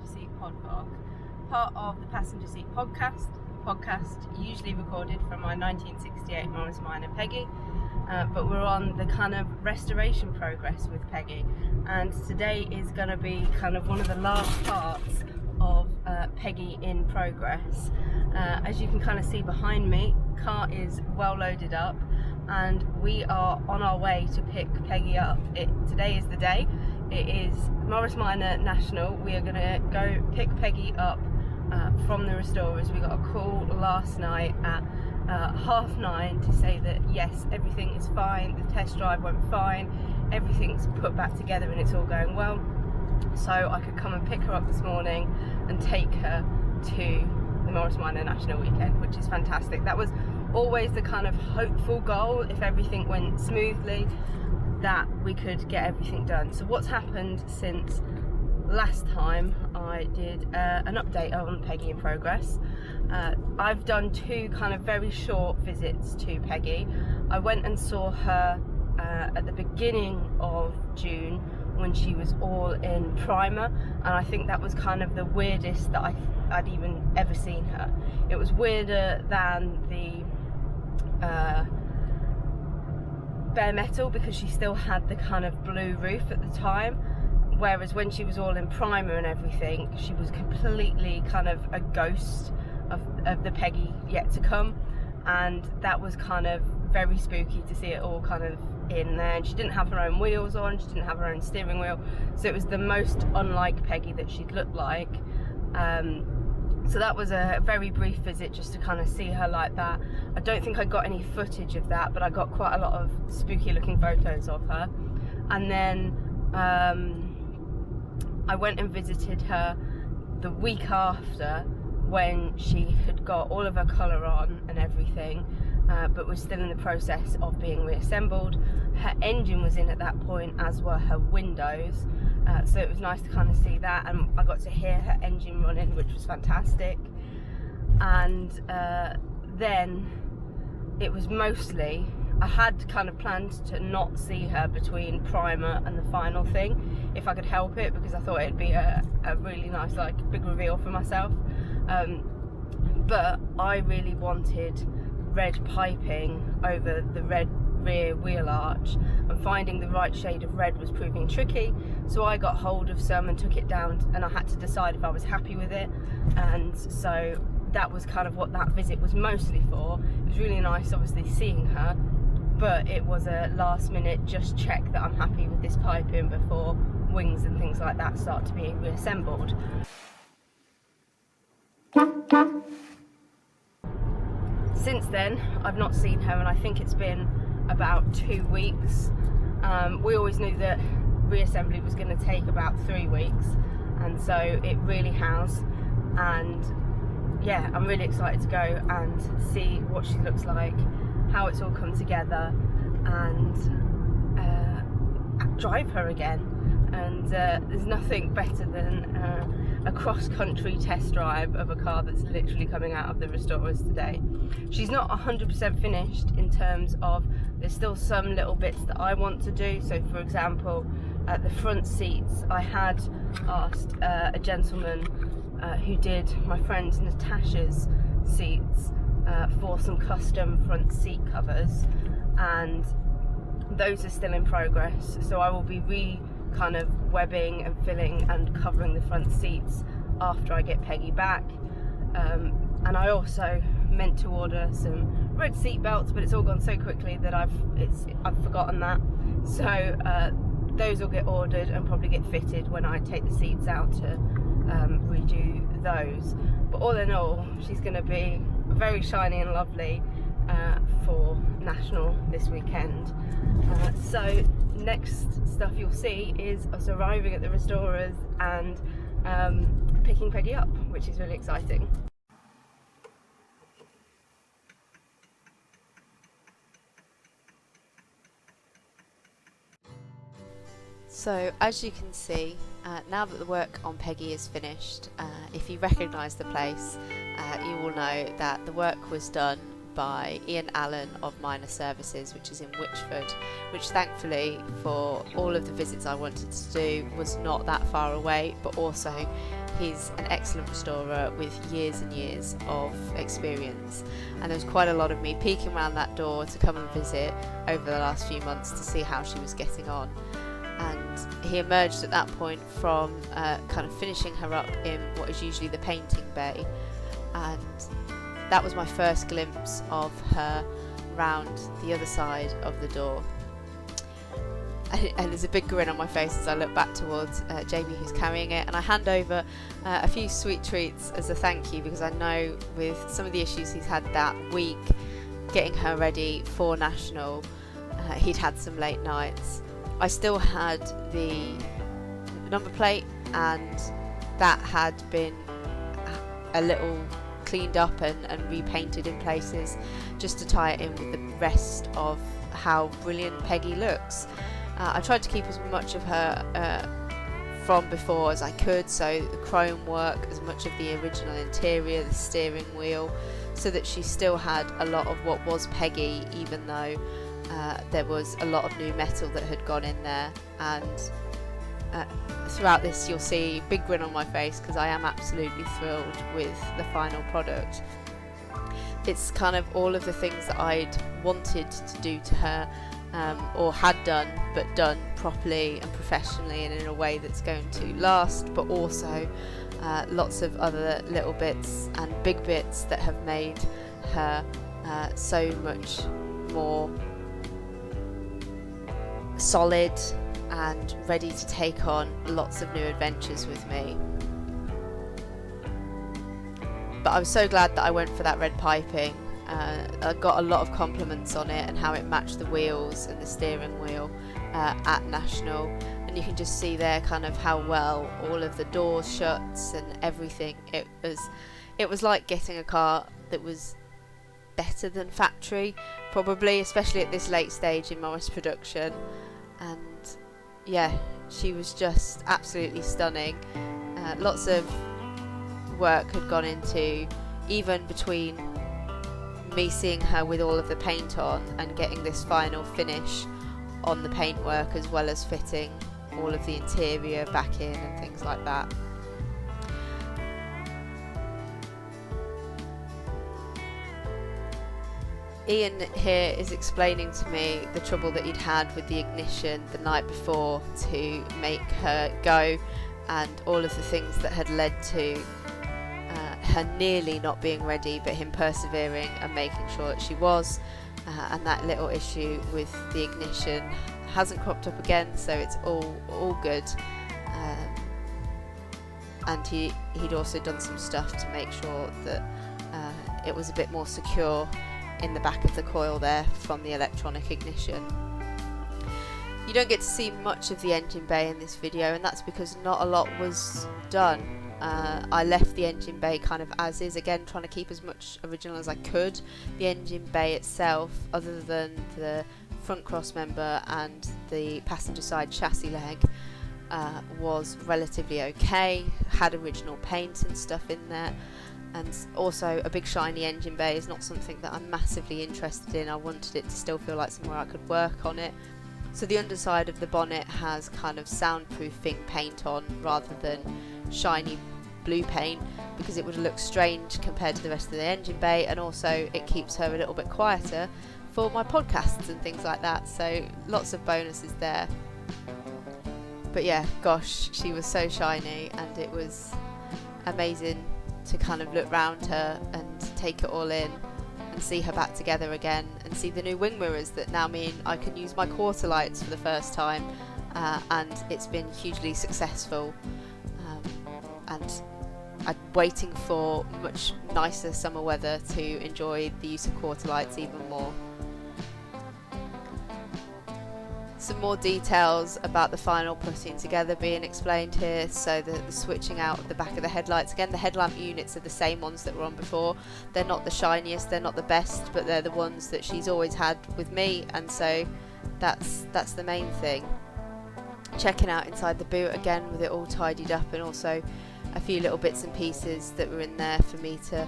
Passenger Seat Podvlog, part of the Passenger Seat podcast, usually recorded from my 1968 Morris Minor Peggy, but we're on the kind of restoration progress with Peggy, and today is going to be kind of one of the last parts of Peggy in progress. As you can kind of see behind me, car is well loaded up and we are on our way to pick Peggy up. Today is the day. It is Morris Minor National. We are going to go pick Peggy up from the restorers. We got a call last night at 9:30 to say that yes, everything is fine, the test drive went fine, everything's put back together and it's all going well. So I could come and pick her up this morning and take her to the Morris Minor National weekend, which is fantastic. That was always the kind of hopeful goal, if everything went smoothly, that we could get everything done. So what's happened since last time I did an update on Peggy in progress. I've done two kind of very short visits to Peggy. I went and saw her at the beginning of June when she was all in primer, and I think that was kind of the weirdest that I'd even ever seen her. It was weirder than the bare metal because she still had the kind of blue roof at the time, whereas when she was all in primer and everything, she was completely kind of a ghost of the Peggy yet to come, and that was kind of very spooky to see it all kind of in there. And she didn't have her own wheels on, she didn't have her own steering wheel, so it was the most unlike Peggy that she'd looked like. So that was a very brief visit just to kind of see her like that. I don't think I got any footage of that, but I got quite a lot of spooky looking photos of her. And then I went and visited her the week after when she had got all of her colour on and everything, but was still in the process of being reassembled. Her engine was in at that point, as were her windows, so it was nice to kind of see that, and I got to hear her engine running, which was fantastic. And then it was mostly, I had kind of planned to not see her between primer and the final thing if I could help it, because I thought it'd be a really nice, like, big reveal for myself. But I really wanted red piping over the red rear wheel arch, and finding the right shade of red was proving tricky, so I got hold of some and took it down, and I had to decide if I was happy with it. And so that was kind of what that visit was mostly for. It was really nice obviously seeing her, but it was a last minute just check that I'm happy with this piping before wings and things like that start to be reassembled. Since then I've not seen her, and I think it's been about 2 weeks. We always knew that reassembly was going to take about 3 weeks, and so it really has. And yeah, I'm really excited to go and see what she looks like, how it's all come together, and drive her again. And there's nothing better than a cross-country test drive of a car that's literally coming out of the restorers today. She's not 100% finished in terms of, there's still some little bits that I want to do. So for example, at the front seats, I had asked a gentleman who did my friend Natasha's seats for some custom front seat covers, and those are still in progress. So I will be kind of webbing and filling and covering the front seats after I get Peggy back. And I also meant to order some red seat belts, but it's all gone so quickly that I've forgotten that. So those will get ordered and probably get fitted when I take the seats out to redo those. But all in all, she's going to be very shiny and lovely for National this weekend. So next stuff you'll see is us arriving at the restorers and picking Peggy up, which is really exciting. So as you can see, now that the work on Peggy is finished, if you recognise the place, you will know that the work was done by Ian Allen of Minor Services, which is in Witchford, which thankfully for all of the visits I wanted to do was not that far away, but also he's an excellent restorer with years and years of experience, and there was quite a lot of me peeking around that door to come and visit over the last few months to see how she was getting on. And he emerged at that point from kind of finishing her up in what is usually the painting bay, and that was my first glimpse of her round the other side of the door. And there's a big grin on my face as I look back towards Jamie, who's carrying it, and I hand over a few sweet treats as a thank you, because I know with some of the issues he's had that week getting her ready for National, he'd had some late nights. I still had the number plate, and that had been a little cleaned up and repainted in places just to tie it in with the rest of how brilliant Peggy looks. I tried to keep as much of her from before as I could, so the chrome work, as much of the original interior, the steering wheel, so that she still had a lot of what was Peggy, even though there was a lot of new metal that had gone in there. And throughout this you'll see a big grin on my face, because I am absolutely thrilled with the final product. It's kind of all of the things that I'd wanted to do to her, or had done, but done properly and professionally and in a way that's going to last, but also lots of other little bits and big bits that have made her so much more solid and ready to take on lots of new adventures with me. But I was so glad that I went for that red piping. I got a lot of compliments on it and how it matched the wheels and the steering wheel at National, and you can just see there kind of how well all of the doors shuts and everything. It was like getting a car that was better than factory, probably, especially at this late stage in Morris production. And yeah, she was just absolutely stunning. Lots of work had gone into, even between me seeing her with all of the paint on and getting this final finish on the paintwork, as well as fitting all of the interior back in and things like that. Ian here is explaining to me the trouble that he'd had with the ignition the night before to make her go, and all of the things that had led to her nearly not being ready, but him persevering and making sure that she was, and that little issue with the ignition hasn't cropped up again, so it's all good. And he'd also done some stuff to make sure that it was a bit more secure in the back of the coil there from the electronic ignition. You don't get to see much of the engine bay in this video, and that's because not a lot was done. I left the engine bay kind of as is, again trying to keep as much original as I could. The engine bay itself, other than the front cross member and the passenger side chassis leg, was relatively okay, had original paint and stuff in there. And also a big shiny engine bay is not something that I'm massively interested in. I wanted it to still feel like somewhere I could work on it. So the underside of the bonnet has kind of soundproofing paint on rather than shiny blue paint, because it would look strange compared to the rest of the engine bay, and also it keeps her a little bit quieter for my podcasts and things like that, so lots of bonuses there. But yeah, gosh, she was so shiny, and it was amazing to kind of look round her and take it all in and see her back together again, and see the new wing mirrors that now mean I can use my quarter lights for the first time, and it's been hugely successful. And I'm waiting for much nicer summer weather to enjoy the use of quarter lights even more. Some more details about the final putting together being explained here. So the switching out of the back of the headlights, again the headlamp units are the same ones that were on before. They're not the shiniest, they're not the best, but they're the ones that she's always had with me, and so that's the main thing. Checking out inside the boot again with it all tidied up, and also a few little bits and pieces that were in there for me to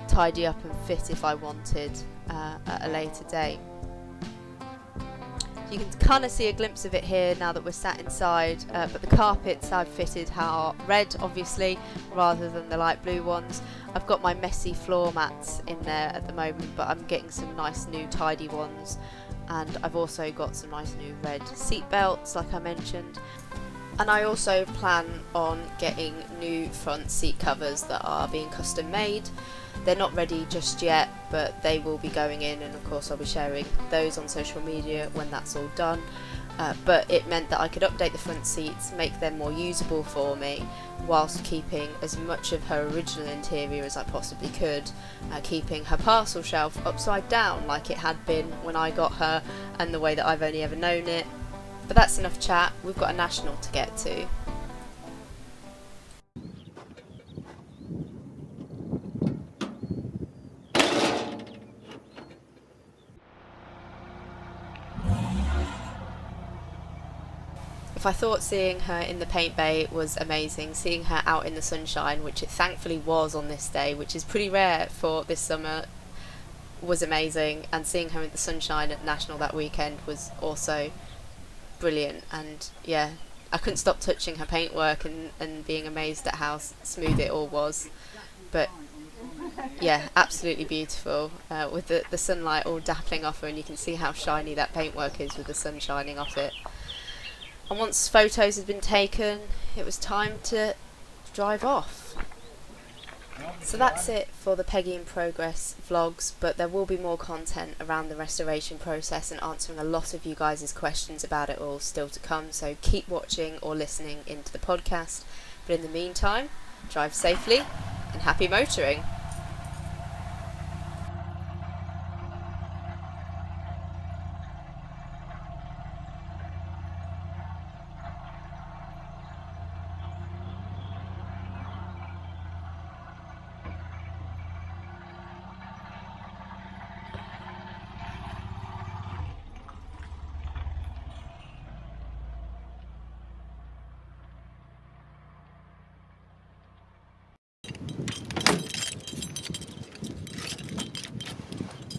tidy up and fit if I wanted at a later date. You can kind of see a glimpse of it here now that we're sat inside, but the carpets I've fitted are red, obviously, rather than the light blue ones. I've got my messy floor mats in there at the moment, but I'm getting some nice new tidy ones, and I've also got some nice new red seat belts, like I mentioned. And I also plan on getting new front seat covers that are being custom made. They're not ready just yet, but they will be going in, and of course I'll be sharing those on social media when that's all done. But it meant that I could update the front seats, make them more usable for me, whilst keeping as much of her original interior as I possibly could, keeping her parcel shelf upside down like it had been when I got her and the way that I've only ever known it. But that's enough chat, we've got a national to get to. If I thought seeing her in the paint bay was amazing, seeing her out in the sunshine, which it thankfully was on this day, which is pretty rare for this summer, was amazing, and seeing her in the sunshine at National that weekend was also brilliant. And yeah, I couldn't stop touching her paintwork and being amazed at how smooth it all was. But yeah, absolutely beautiful, with the sunlight all dappling off her, and you can see how shiny that paintwork is with the sun shining off it. And once photos had been taken, it was time to drive off. So that's it for the Peggy in Progress vlogs, but there will be more content around the restoration process and answering a lot of you guys' questions about it all still to come, so keep watching or listening into the podcast. But in the meantime, drive safely and happy motoring.